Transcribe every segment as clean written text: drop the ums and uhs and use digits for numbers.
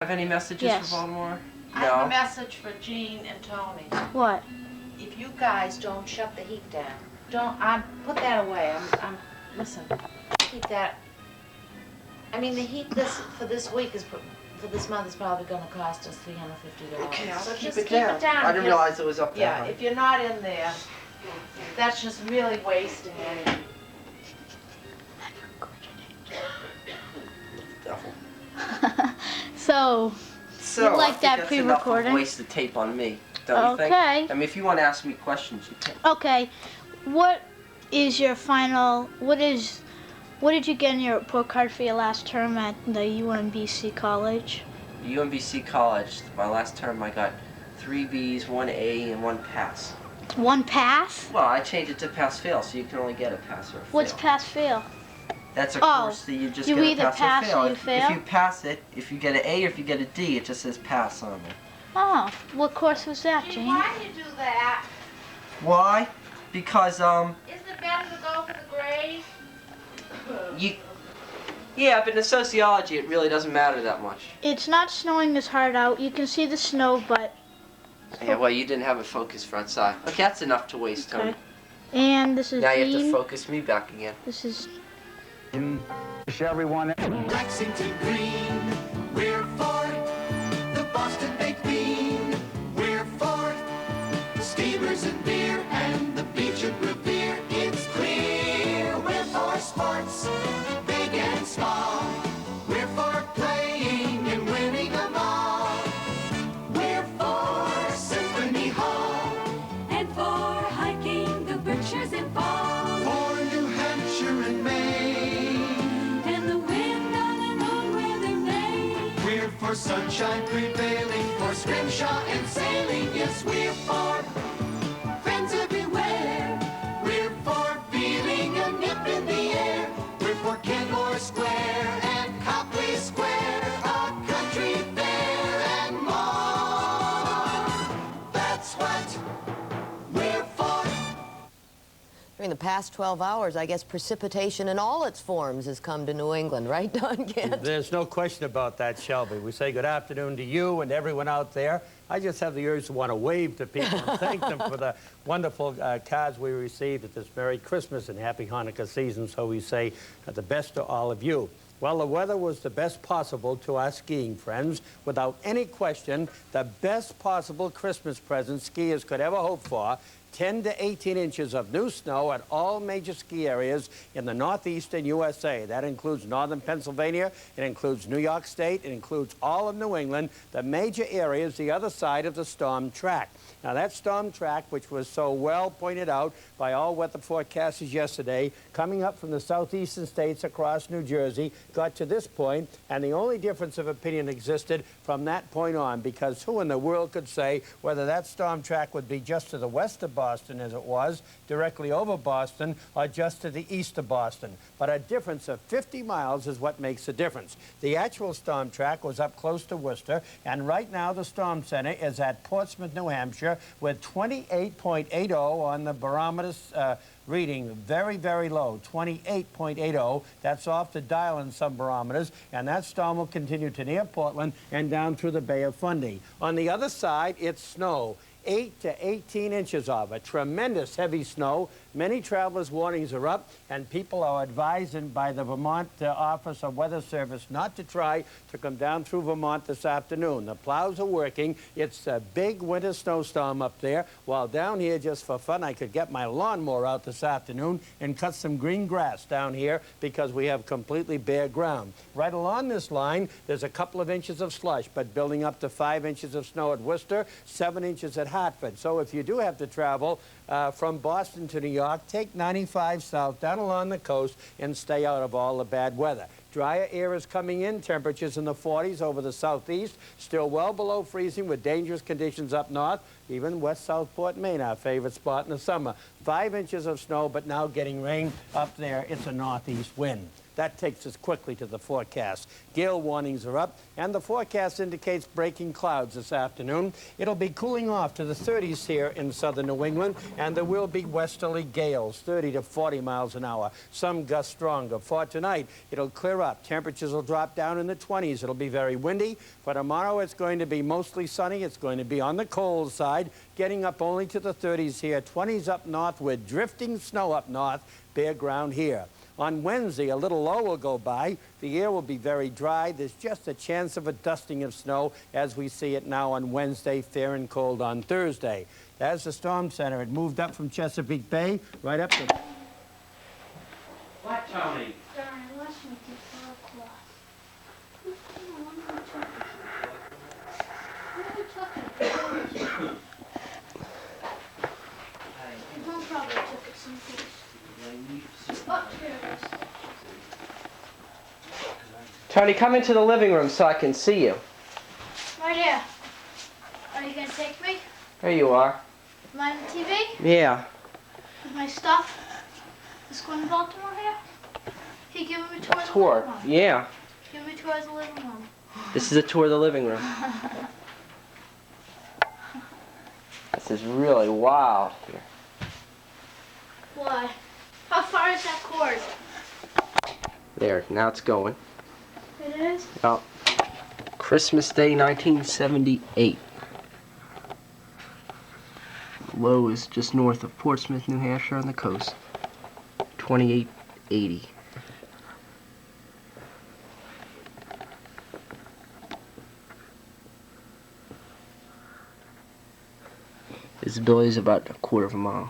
Have any messages Yes. for Baltimore? I have a message for Jean and Tony. What? If you guys don't shut the heat down, put that away. Listen, keep that. I mean, the heat for this week for this month is probably going to cost us $350. Okay, I'll so keep just it down. Keep it down. I didn't realize it was up there. Yeah, if you're not in there, that's just really wasting energy. Devil. So you like I think that that's pre-recording? enough of wasted tape on me, don't you think? Okay. I mean, if you want to ask me questions, you can. Okay. What is your final? What did you get in your report card for your last term at the UMBC college? UMBC College, my last term, I got 3 B's, 1 A, and 1 pass. 1 pass? Well, I changed it to pass-fail, so you can only get a pass or a fail. What's pass-fail? That's a course that you just you get a either pass or fail. you fail? If you pass it, if you get an A or if you get a D, it just says pass on it. Oh, what course was that, Jean? Why do you do that? Why? Because, Isn't it better to go for the grade? Yeah, but in sociology, it really doesn't matter that much. It's not snowing as hard out. You can see the snow, but... Yeah, well, you didn't have it focused for outside. Okay, that's enough to waste, Tony. And this is Now you have Jean. to focus me back again. This is... Everyone. Lexington Green, we're for the Boston Baked Bean. We're for steamers and beer and the beach at Revere. It's clear we're for sports, big and small. We're for playing and winning them all. We're for Symphony Hall and for hiking the Berkshires in fall. for New Hampshire and Maine. And the wind on an old weather day. We're for sunshine prevailing, for scrimshaw and sailing. Yes, we're for friends everywhere. We're for feeling a nip in the air. We're for Kenmore Square and Copley Square, a country fair and more. That's what we're for. During the past 12 hours, I guess precipitation in all its forms has come to New England, right, Don Kent? There's no question about that, Shelby. We say good afternoon to you and everyone out there. I just have the urge to want to wave to people and thank them for the wonderful cards we received at this Merry Christmas and Happy Hanukkah season. So we say the best to all of you. Well, the weather was the best possible to our skiing friends. Without any question, the best possible Christmas present skiers could ever hope for. 10 to 18 inches of new snow at all major ski areas in the northeastern USA. That includes northern Pennsylvania, it includes New York State, it includes all of New England, the major areas the other side of the storm track. Now that storm track, which was so well pointed out by all weather forecasters yesterday, coming up from the southeastern states across New Jersey, got to this point, and the only difference of opinion existed from that point on, because who in the world could say whether that storm track would be just to the west of Boston, as it was, directly over Boston, or just to the east of Boston. But a difference of 50 miles is what makes a difference. The actual storm track was up close to Worcester, and right now the storm center is at Portsmouth, New Hampshire, with 28.80 on the barometer reading. Very, very low, 28.80. That's off the dial in some barometers, and that storm will continue to near Portland and down through the Bay of Fundy. On the other side, it's snow. 8 to 18 inches of it. Tremendous heavy snow. Many travelers' warnings are up, and people are advised by the Vermont Office of Weather Service not to try to come down through Vermont this afternoon. The plows are working. It's a big winter snowstorm up there, while down here, just for fun, I could get my lawnmower out this afternoon and cut some green grass down here because we have completely bare ground. Right along this line, there's a couple of inches of slush, but building up to 5 inches of snow at Worcester, 7 inches at Hartford. So if you do have to travel from Boston to New York, take 95 south down along the coast and stay out of all the bad weather. Drier air is coming in, temperatures in the 40s over the southeast, still well below freezing with dangerous conditions up north, even West Southport, Maine, our favorite spot in the summer. 5 inches of snow, but now getting rain up there. It's a northeast wind. That takes us quickly to the forecast. Gale warnings are up, and the forecast indicates breaking clouds this afternoon. It'll be cooling off to the 30s here in southern New England, and there will be westerly gales, 30 to 40 miles an hour. Some gusts stronger. For tonight, it'll clear up. Temperatures will drop down in the 20s. It'll be very windy. For tomorrow, it's going to be mostly sunny. It's going to be on the cold side, getting up only to the 30s here, 20s up north with drifting snow up north, bare ground here. On Wednesday, a little low will go by. The air will be very dry. There's just a chance of a dusting of snow as we see it now on Wednesday, fair and cold on Thursday. As the storm center, it moved up from Chesapeake Bay right up to... What, Tony? Darn, I lost my tablecloth. Mom probably took it someplace. Oh, here it is. Tony, come into the living room so I can see you. Right here. Are you gonna take me? There you are. Am I on the TV? Yeah. With my stuff? Is Gwen Baltimore here? He giving me a tour of the Tour. living room. Yeah. Give me a tour of the living room. This is a tour of the living room. This is really wild here. Why? How far is that cord? There, now it's going. It is? About Christmas Day 1978. Low is just north of Portsmouth, New Hampshire on the coast. 2880. Visibility is about a quarter of a mile.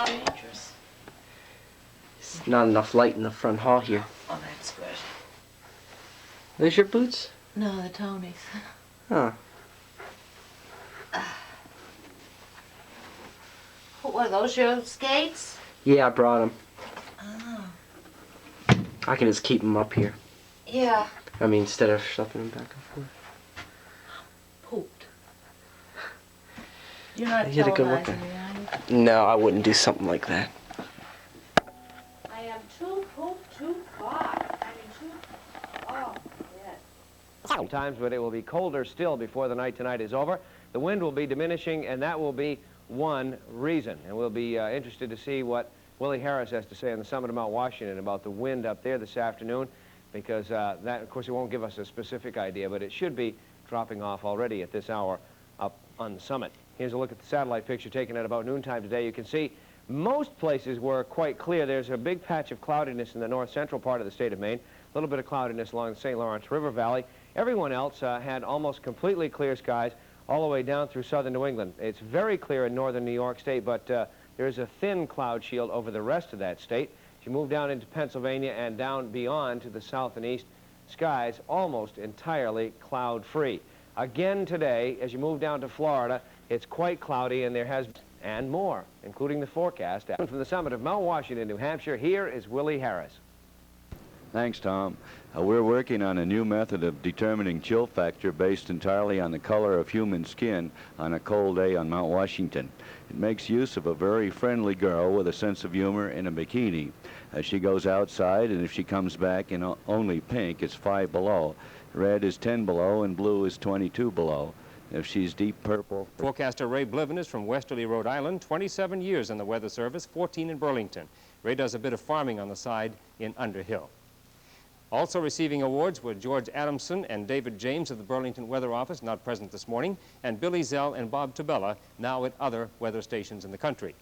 Dangerous. There's not enough light in the front hall here. Oh, that's good. Those your boots? No, the Tonys. Huh. What are those, your skates? Yeah, I brought them. Oh. I can just keep them up here. Yeah. I mean, instead of shuffling them back and forth. Pooped. You're not You had a good workout. televising me, are you? No, I wouldn't do something like that. I am too pooped too far. I mean, too... Oh, yes. Sometimes, but it will be colder still before the night tonight is over. The wind will be diminishing, and that will be one reason. And we'll be interested to see what Willie Harris has to say on the summit of Mount Washington about the wind up there this afternoon, because that, of course, it won't give us a specific idea, but it should be dropping off already at this hour up on the summit. Here's a look at the satellite picture taken at about noontime today. You can see most places were quite clear. There's a big patch of cloudiness in the north-central part of the state of Maine, a little bit of cloudiness along the St. Lawrence River Valley. Everyone else had almost completely clear skies all the way down through southern New England. It's very clear in northern New York State, but there's a thin cloud shield over the rest of that state. As you move down into Pennsylvania and down beyond to the south and east, skies almost entirely cloud-free. Again today, as you move down to Florida, it's quite cloudy, and there has and more, including the forecast. From the summit of Mount Washington, New Hampshire, here is Willie Harris. Thanks, Tom. We're working on a new method of determining chill factor based entirely on the color of human skin on a cold day on Mount Washington. It makes use of a very friendly girl with a sense of humor in a bikini. She goes outside, and if she comes back in only pink, it's 5 below. Red is 10 below, and blue is 22 below. If she's deep purple... Forecaster Ray Bliven is from Westerly, Rhode Island, 27 years in the Weather Service, 14 in Burlington. Ray does a bit of farming on the side in Underhill. Also receiving awards were George Adamson and David James of the Burlington Weather Office, not present this morning, and Billy Zell and Bob Tabella, now at other weather stations in the country.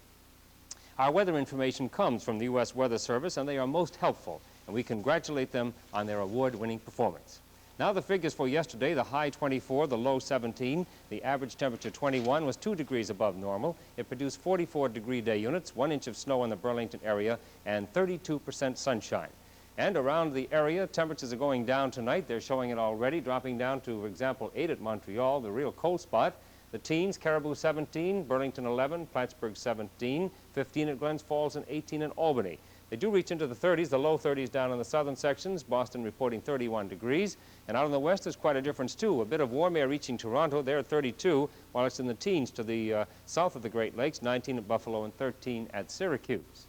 Our weather information comes from the U.S. Weather Service, and they are most helpful, and we congratulate them on their award-winning performance. Now the figures for yesterday, the high 24, the low 17, the average temperature 21 was 2 degrees above normal. It produced 44 degree day units, 1 inch of snow in the Burlington area, and 32% sunshine. And around the area, temperatures are going down tonight. They're showing it already, dropping down to, for example, 8 at Montreal, the real cold spot. The teens, Caribou 17, Burlington 11, Plattsburgh 17, 15 at Glens Falls, and 18 in Albany. They do reach into the 30s, the low 30s down in the southern sections, Boston reporting 31 degrees. And out in the west, there's quite a difference, too. A bit of warm air reaching Toronto, they're at 32, while it's in the teens to the south of the Great Lakes, 19 at Buffalo and 13 at Syracuse.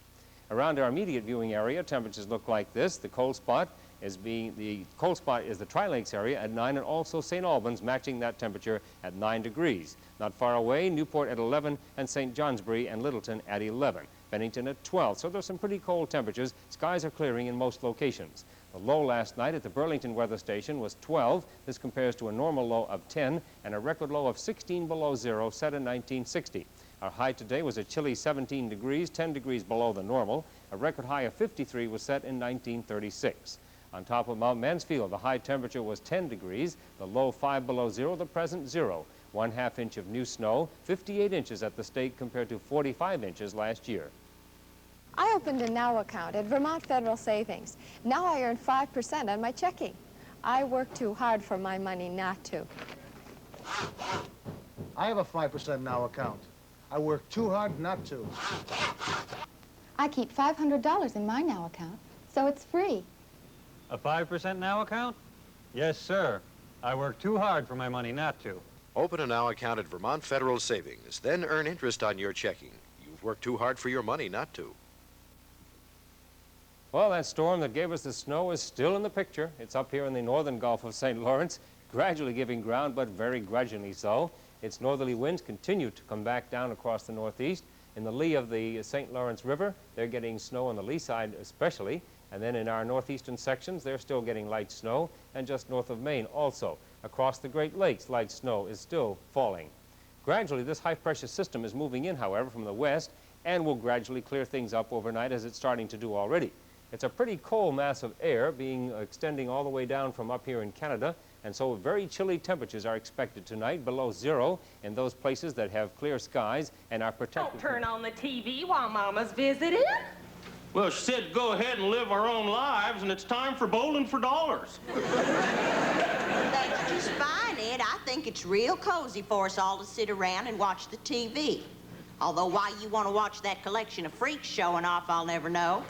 Around our immediate viewing area, temperatures look like this. The cold spot is the Tri-Lakes area at 9, and also St. Albans matching that temperature at 9 degrees. Not far away, Newport at 11, and St. Johnsbury and Littleton at 11. Bennington at 12. So there's some pretty cold temperatures. Skies are clearing in most locations. The low last night at the Burlington weather station was 12. This compares to a normal low of 10 and a record low of 16 below zero set in 1960. Our high today was a chilly 17 degrees, 10 degrees below the normal. A record high of 53 was set in 1936. On top of Mount Mansfield, the high temperature was 10 degrees, the low 5 below zero, the present 0. 1/2 inch of new snow, 58 inches at the state compared to 45 inches last year. I opened a Now account at Vermont Federal Savings. Now I earn 5% on my checking. I work too hard for my money not to. I have a 5% Now account. I work too hard not to. I keep $500 in my Now account, so it's free. A 5% Now account? Yes, sir. I work too hard for my money not to. Open a Now account at Vermont Federal Savings, then earn interest on your checking. You've worked too hard for your money not to. Well, that storm that gave us the snow is still in the picture. It's up here in the northern Gulf of St. Lawrence, gradually giving ground, but very grudgingly so. Its northerly winds continue to come back down across the northeast. In the lee of the St. Lawrence River, they're getting snow on the lee side especially, and then in our northeastern sections, they're still getting light snow, and just north of Maine also. Across the Great Lakes, light snow is still falling. Gradually, this high-pressure system is moving in, however, from the west, and will gradually clear things up overnight as it's starting to do already. It's a pretty cold mass of air extending all the way down from up here in Canada, and so very chilly temperatures are expected tonight, below zero in those places that have clear skies and are protected. Don't turn on the TV while Mama's visiting. Well, she said go ahead and live our own lives, and it's time for bowling for dollars. That's just fine, Ed. I think it's real cozy for us all to sit around and watch the TV. Although why you want to watch that collection of freaks showing off, I'll never know.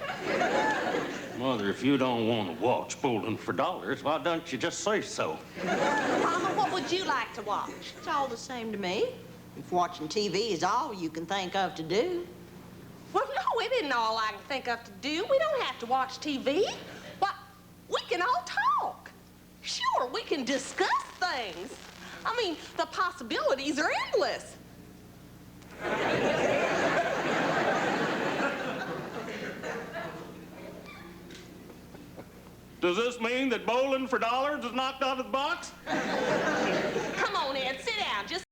Mother, if you don't want to watch bowling for dollars, why don't you just say so? Mama, what would you like to watch? It's all the same to me. If watching TV is all you can think of to do. Well, no, it isn't all I can think of to do. We don't have to watch TV. Why, we can all talk. Sure, we can discuss things. I mean, the possibilities are endless. Does this mean that bowling for dollars is knocked out of the box?